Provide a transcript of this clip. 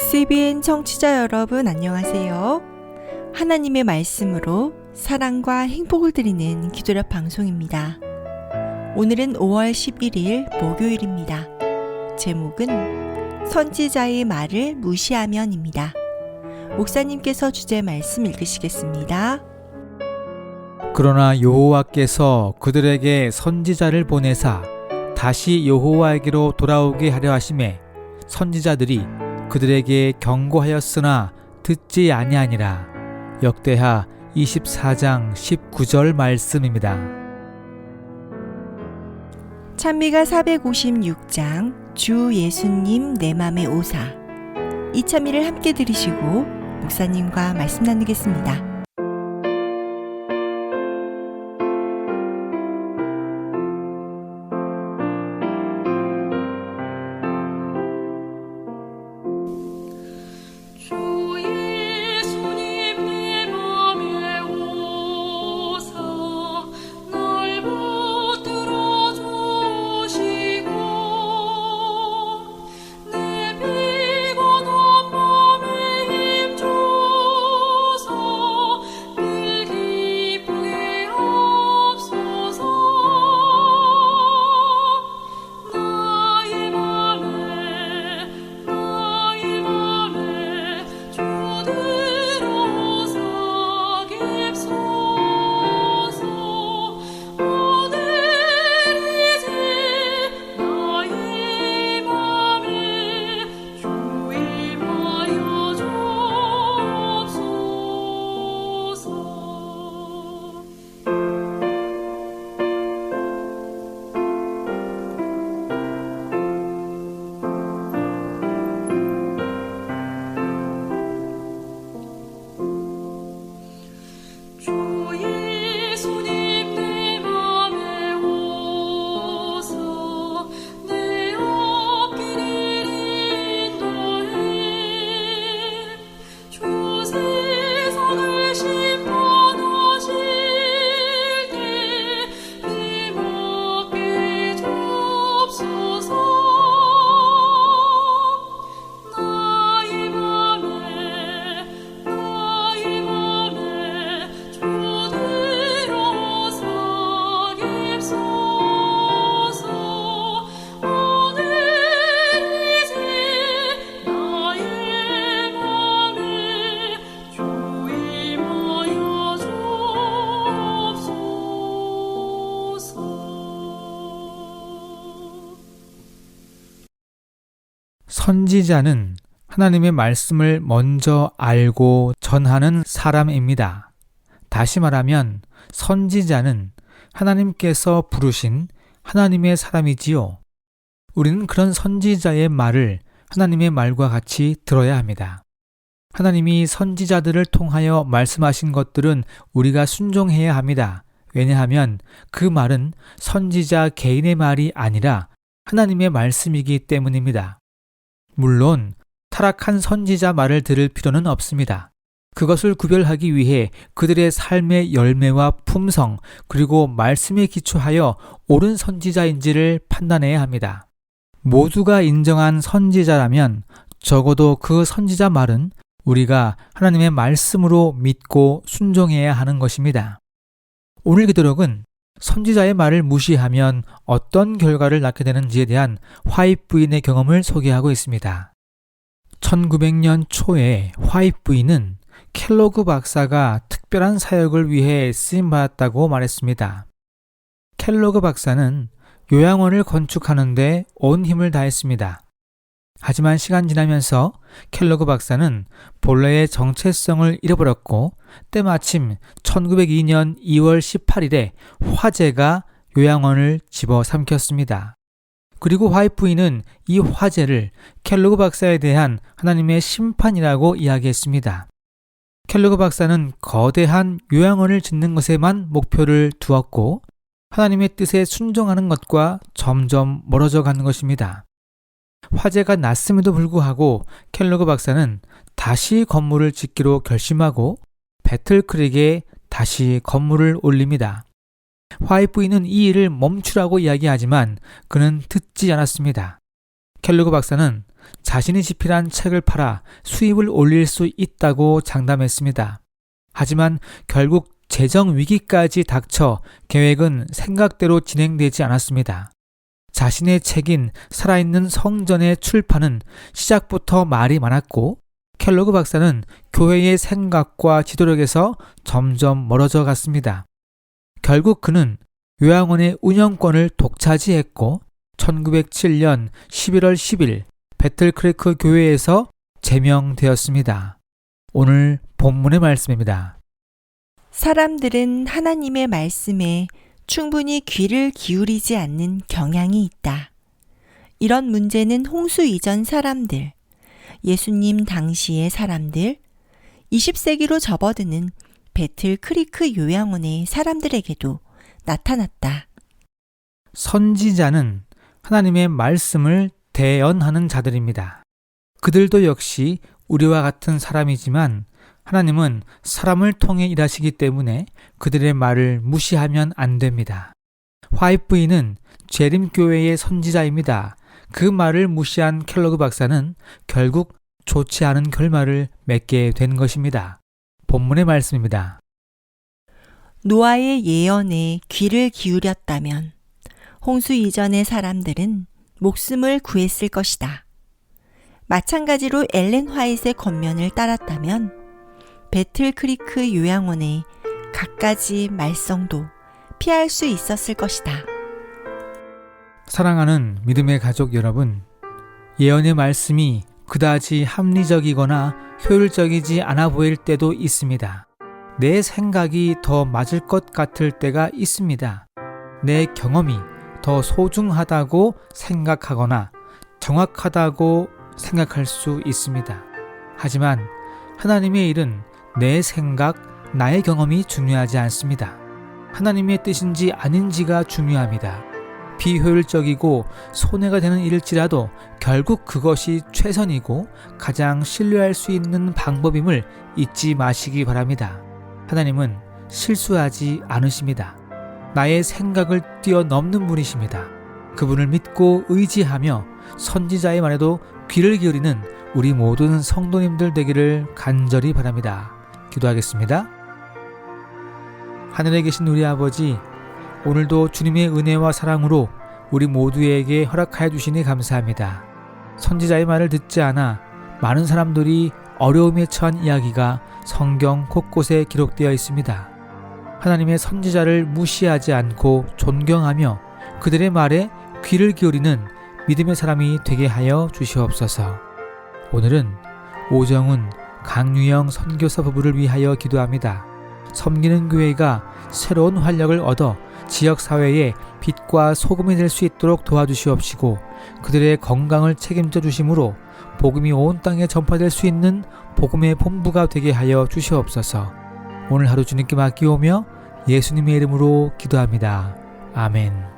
SBN 청취자 여러분 안녕하세요. 하나님의 말씀으로 사랑과 행복을 드리는 기도력 방송입니다. 오늘은 5월 11일 목요일입니다. 제목은 선지자의 말을 무시하면입니다. 목사님께서 주제 말씀 읽으시겠습니다. 그러나 여호와께서 그들에게 선지자를 보내사 다시 여호와에게로 돌아오게 하려 하심에 선지자들이 그들에게 경고하였으나 듣지 아니하니라. 역대하 24장 19절 말씀입니다. 찬미가 456장 주 예수님 내 맘에 오사. 이 찬미를 함께 들으시고 목사님과 말씀 나누겠습니다. 선지자는 하나님의 말씀을 먼저 알고 전하는 사람입니다. 다시 말하면 선지자는 하나님께서 부르신 하나님의 사람이지요. 우리는 그런 선지자의 말을 하나님의 말과 같이 들어야 합니다. 하나님이 선지자들을 통하여 말씀하신 것들은 우리가 순종해야 합니다. 왜냐하면 그 말은 선지자 개인의 말이 아니라 하나님의 말씀이기 때문입니다. 물론 타락한 선지자 말을 들을 필요는 없습니다. 그것을 구별하기 위해 그들의 삶의 열매와 품성 그리고 말씀에 기초하여 옳은 선지자인지를 판단해야 합니다. 모두가 인정한 선지자라면 적어도 그 선지자 말은 우리가 하나님의 말씀으로 믿고 순종해야 하는 것입니다. 오늘 기도록은 선지자의 말을 무시하면 어떤 결과를 낳게 되는지에 대한 화이트 부인의 경험을 소개하고 있습니다. 1900년 초에 화이트 부인은 켈로그 박사가 특별한 사역을 위해 쓰임받았다고 말했습니다. 켈로그 박사는 요양원을 건축하는데 온 힘을 다했습니다. 하지만 시간 지나면서 켈로그 박사는 본래의 정체성을 잃어버렸고 때마침 1902년 2월 18일에 화재가 요양원을 집어삼켰습니다. 그리고 화이트 부인은 이 화재를 켈로그 박사에 대한 하나님의 심판이라고 이야기했습니다. 켈로그 박사는 거대한 요양원을 짓는 것에만 목표를 두었고 하나님의 뜻에 순종하는 것과 점점 멀어져 가는 것입니다. 화재가 났음에도 불구하고 켈로그 박사는 다시 건물을 짓기로 결심하고 배틀크릭에 다시 건물을 올립니다. 화이트 부인은 이 일을 멈추라고 이야기하지만 그는 듣지 않았습니다. 켈로그 박사는 자신이 집필한 책을 팔아 수입을 올릴 수 있다고 장담했습니다. 하지만 결국 재정 위기까지 닥쳐 계획은 생각대로 진행되지 않았습니다. 자신의 책인 살아있는 성전의 출판은 시작부터 말이 많았고 켈로그 박사는 교회의 생각과 지도력에서 점점 멀어져 갔습니다. 결국 그는 요양원의 운영권을 독차지했고 1907년 11월 10일 배틀크리크 교회에서 제명되었습니다. 오늘 본문의 말씀입니다. 사람들은 하나님의 말씀에 충분히 귀를 기울이지 않는 경향이 있다. 이런 문제는 홍수 이전 사람들, 예수님 당시의 사람들, 20세기로 접어드는 배틀크리크 요양원의 사람들에게도 나타났다. 선지자는 하나님의 말씀을 대언하는 자들입니다. 그들도 역시 우리와 같은 사람이지만 하나님은 사람을 통해 일하시기 때문에 그들의 말을 무시하면 안 됩니다. 화이트 부인은 재림교회의 선지자입니다. 그 말을 무시한 켈로그 박사는 결국 좋지 않은 결말을 맺게 된 것입니다. 본문의 말씀입니다. 노아의 예언에 귀를 기울였다면 홍수 이전의 사람들은 목숨을 구했을 것이다. 마찬가지로 엘렌 화이트의 권면을 따랐다면 배틀크리크 요양원의 갖가지 말썽도 피할 수 있었을 것이다. 사랑하는 믿음의 가족 여러분, 예언의 말씀이 그다지 합리적이거나 효율적이지 않아 보일 때도 있습니다. 내 생각이 더 맞을 것 같을 때가 있습니다. 내 경험이 더 소중하다고 생각하거나 정확하다고 생각할 수 있습니다. 하지만 하나님의 일은 내 생각, 나의 경험이 중요하지 않습니다. 하나님의 뜻인지 아닌지가 중요합니다. 비효율적이고 손해가 되는 일일지라도 결국 그것이 최선이고 가장 신뢰할 수 있는 방법임을 잊지 마시기 바랍니다. 하나님은 실수하지 않으십니다. 나의 생각을 뛰어넘는 분이십니다. 그분을 믿고 의지하며 선지자의 말에도 귀를 기울이는 우리 모든 성도님들 되기를 간절히 바랍니다. 기도하겠습니다. 하늘에 계신 우리 아버지, 오늘도 주님의 은혜와 사랑으로 우리 모두에게 허락하여 주시니 감사합니다. 선지자의 말을 듣지 않아 많은 사람들이 어려움에 처한 이야기가 성경 곳곳에 기록되어 있습니다. 하나님의 선지자를 무시하지 않고 존경하며 그들의 말에 귀를 기울이는 믿음의 사람이 되게 하여 주시옵소서. 오늘은 오정훈, 강유영 선교사 부부를 위하여 기도합니다. 섬기는 교회가 새로운 활력을 얻어 지역사회에 빛과 소금이 될 수 있도록 도와주시옵시고 그들의 건강을 책임져 주심으로 복음이 온 땅에 전파될 수 있는 복음의 본부가 되게 하여 주시옵소서. 오늘 하루 주님께 맡기오며 예수님의 이름으로 기도합니다. 아멘.